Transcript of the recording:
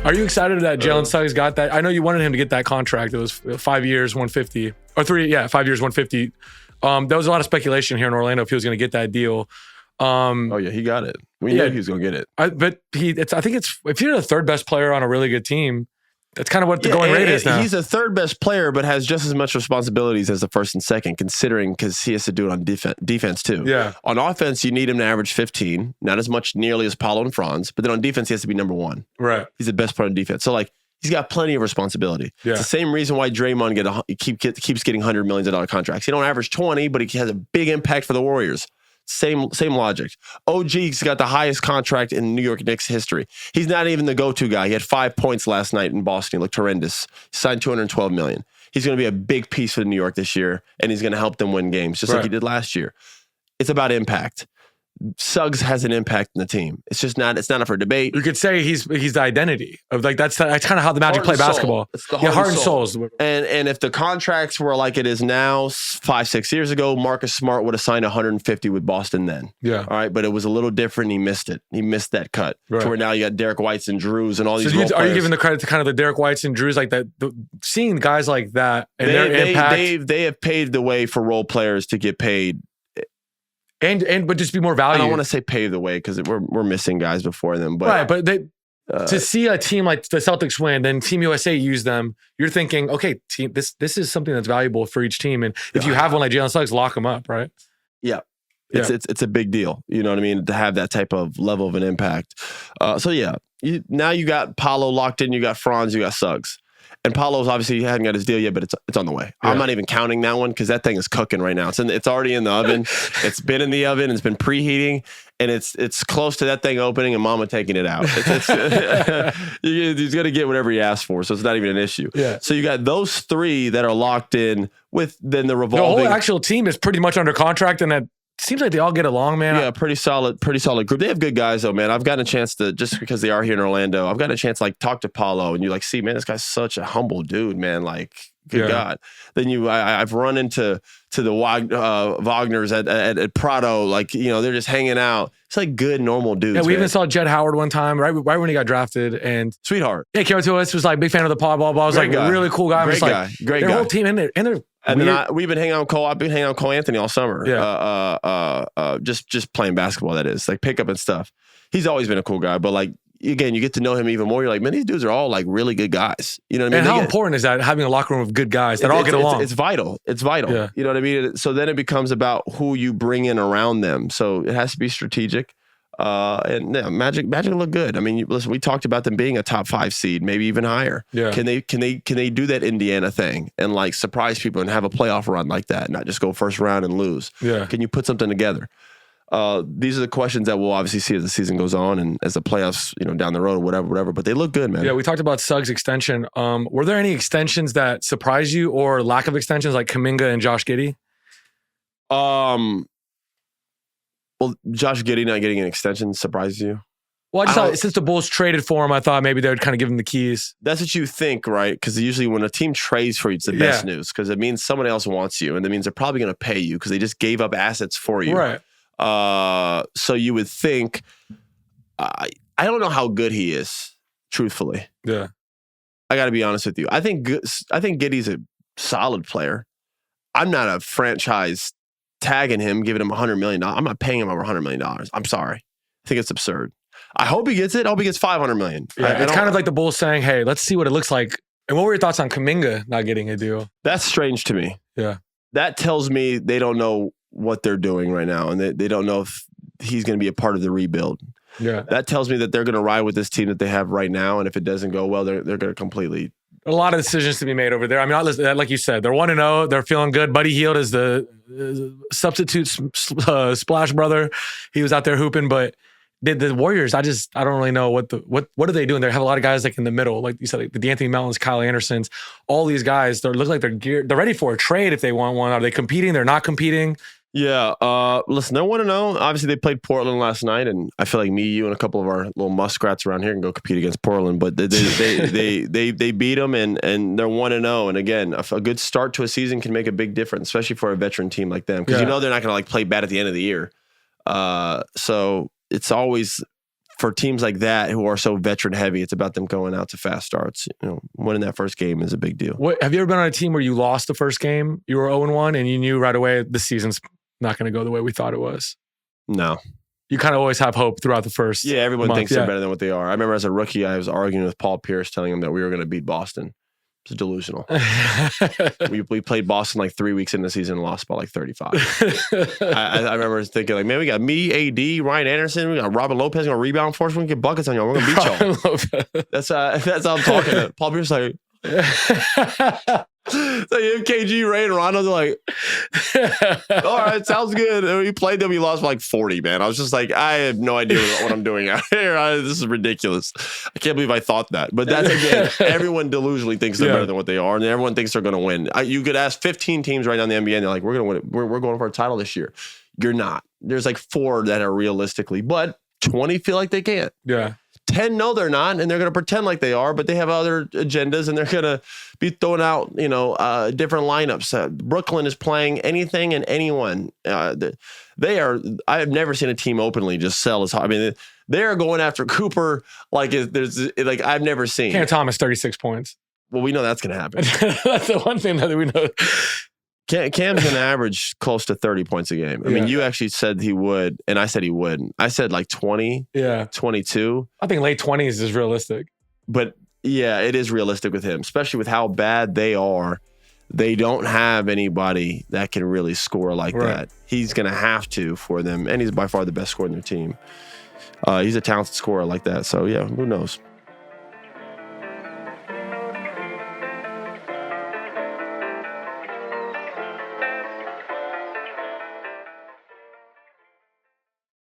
Are you excited that Jalen Suggs got that? I know you wanted him to get that contract. It was 5 years, 150 or 5 years, 150. There was a lot of speculation here in Orlando if he was going to get that deal. Oh yeah, he got it. We knew he was going to get it. But I think if you're the third best player on a really good team, that's kind of what the going rate is now. He's a third best player, but has just as much responsibilities as the first and second, considering because he has to do it on defense too. Yeah. On offense, you need him to average 15, not as much nearly as Paolo and Franz, but then on defense, he has to be number one. Right. He's the best player on defense. So like, he's got plenty of responsibility. Yeah. It's the same reason why Draymond keeps getting $100 million contracts. He don't average 20, but he has a big impact for the Warriors. Same logic. OG's got the highest contract in New York Knicks history. He's not even the go-to guy. He had 5 points last night in Boston. He looked horrendous. He signed $212 million. He's going to be a big piece for New York this year, and he's going to help them win games, just like he did last year. It's about impact. Suggs has an impact in the team. It's just not. It's not up for debate. You could say he's the identity of like that's kind of how the Magic play basketball. It's the heart and soul. And if the contracts were like it is now, 5-6 years ago, Marcus Smart would have signed 150 with Boston then. Yeah. All right, but it was a little different. He missed it. He missed that cut. Right. To where now you got Derek Whites and Drews and all these. So are you giving the credit to kind of the Derek Whites and Drews like that? Seeing guys like that and their impact, they have paved the way for role players to get paid. But just be more valuable. I don't want to say pave the way because we're missing guys before them. But right, but to see a team like the Celtics win, then Team USA use them, you're thinking, okay, team, this is something that's valuable for each team. And if you have one like Jalen Suggs, lock them up, right? Yeah. It's a big deal. You know what I mean? To have that type of level of an impact. So yeah, now you got Paolo locked in, you got Franz, you got Suggs. And Paolo's obviously he hadn't got his deal yet, but it's on the way. Yeah. I'm not even counting that one because that thing is cooking right now. It's already in the oven. It's been in the oven. It's been preheating, and it's close to that thing opening and Mama taking it out. He's going to get whatever he asks for, so it's not even an issue. Yeah. So you got those three that are locked in with then the revolving. The whole actual team is pretty much under contract, and that seems like they all get along, man. Yeah, pretty solid group. They have good guys though, man. I've gotten a chance to, just because they are here in Orlando, I've gotten a chance to like talk to Paolo, and you like see, man, this guy's such a humble dude, man. Like, good God. Then I've run into the Wagners at Prado, like, you know, they're just hanging out. It's like good, normal dudes. Yeah, we even saw Jed Howard one time, right when he got drafted, and sweetheart. Yeah, came up to us, was like big fan of the pod, blah blah. I was like a really cool guy. Great guy. Great guy. Their whole team in there, and they're. And then we've been hanging out with Cole. I've been hanging out with Cole Anthony all summer. Yeah. Just playing basketball. That is like pickup and stuff. He's always been a cool guy, but like again, you get to know him even more. You're like, man, these dudes are all like really good guys. You know what I mean? And how important is that, having a locker room of good guys that all get along? It's vital. It's vital. Yeah. You know what I mean? So then it becomes about who you bring in around them. So it has to be strategic. And yeah, Magic look good. I mean, listen, we talked about them being a top 5 seed, maybe even higher. Yeah. Can they do that Indiana thing and like surprise people and have a playoff run like that, not just go first round and lose? Yeah. Can you put something together? These are the questions that we'll obviously see as the season goes on and as the playoffs, you know, down the road or whatever. But they look good, man. Yeah, we talked about Suggs' extension. Were there any extensions that surprised you, or lack of extensions like Kuminga and Josh Giddey? Well, Josh Giddey not getting an extension surprises you? Well, I just thought since the Bulls traded for him, I thought maybe they would kind of give him the keys. That's what you think, right? Because usually when a team trades for you, it's the best news because it means someone else wants you, and that means they're probably going to pay you because they just gave up assets for you. Right. So you would think, I don't know how good he is, truthfully. Yeah. I got to be honest with you. I think Giddey's a solid player. I'm not a franchise tagging him, giving him $100 million. I'm not paying him over $100 million. I'm sorry. I think it's absurd. I hope he gets it. I hope he gets $500 million. Yeah, it's kind of like the Bulls saying, hey, let's see what it looks like. And what were your thoughts on Kuminga not getting a deal? That's strange to me. Yeah. That tells me they don't know what they're doing right now, and they don't know if he's going to be a part of the rebuild. Yeah. That tells me that they're going to ride with this team that they have right now, and if it doesn't go well, they're going to completely... A lot of decisions to be made over there. I mean, like you said, they're 1-0. They're feeling good. Buddy Hield is the substitute splash brother. He was out there hooping, but the Warriors, I don't really know what are they doing. They have a lot of guys like in the middle, like you said, like the D'Anthony Meltons, Kyle Andersons, all these guys. They look like they're geared. They're ready for a trade if they want one. Are they competing? They're not competing. Yeah. Listen, they're 1-0. Obviously, they played Portland last night, and I feel like me, you, and a couple of our little muskrats around here can go compete against Portland. But they beat them, and they're 1-0. And again, a good start to a season can make a big difference, especially for a veteran team like them, because you know they're not going to like play bad at the end of the year. So it's always for teams like that who are so veteran heavy, it's about them going out to fast starts. Winning that first game is a big deal. Have you ever been on a team where you lost the first game, you were 0-1, and you knew right away the season's not going to go the way we thought it was? No. You kind of always have hope throughout the first. Yeah, everyone month. thinks they're better than what they are. I remember as a rookie, I was arguing with Paul Pierce, telling him that we were going to beat Boston. It's delusional. we played Boston like 3 weeks into the season and lost by like 35. I remember thinking like, man, we got me, AD, Ryan Anderson, we got Robin Lopez going to rebound for us. We're going to get buckets on y'all. We're going to beat y'all. That's how I'm talking to Paul Pierce. Like, so MKG, Ray, and Rondo's like, all right, sounds good. And we played them. We lost by like 40, man. I was just like, I have no idea what I'm doing out here. This is ridiculous. I can't believe I thought that. But that's, again, everyone delusionally thinks they're better than what they are, and everyone thinks they're going to win. You could ask 15 teams right now in the NBA, and they're like, we're going to win. We're going for a title this year. You're not. There's like 4 that are realistically, but 20 feel like they can't. Yeah. 10 no they're not, and they're going to pretend like they are, but they have other agendas, and they're going to be throwing out different lineups. Brooklyn is playing anything and anyone. They are. I have never seen a team openly just sell as hard. I mean, they are going after Cooper like I've never seen. Cam Thomas 36 points. Well, we know that's going to happen. That's the one thing that we know. Cam's going to average close to 30 points a game. I mean, you actually said he would, and I said he wouldn't. I said like 20, 22. I think late 20s is realistic. But yeah, it is realistic with him, especially with how bad they are. They don't have anybody that can really score like that. He's going to have to for them, and he's by far the best scorer in their team. He's a talented scorer like that. So, yeah, who knows?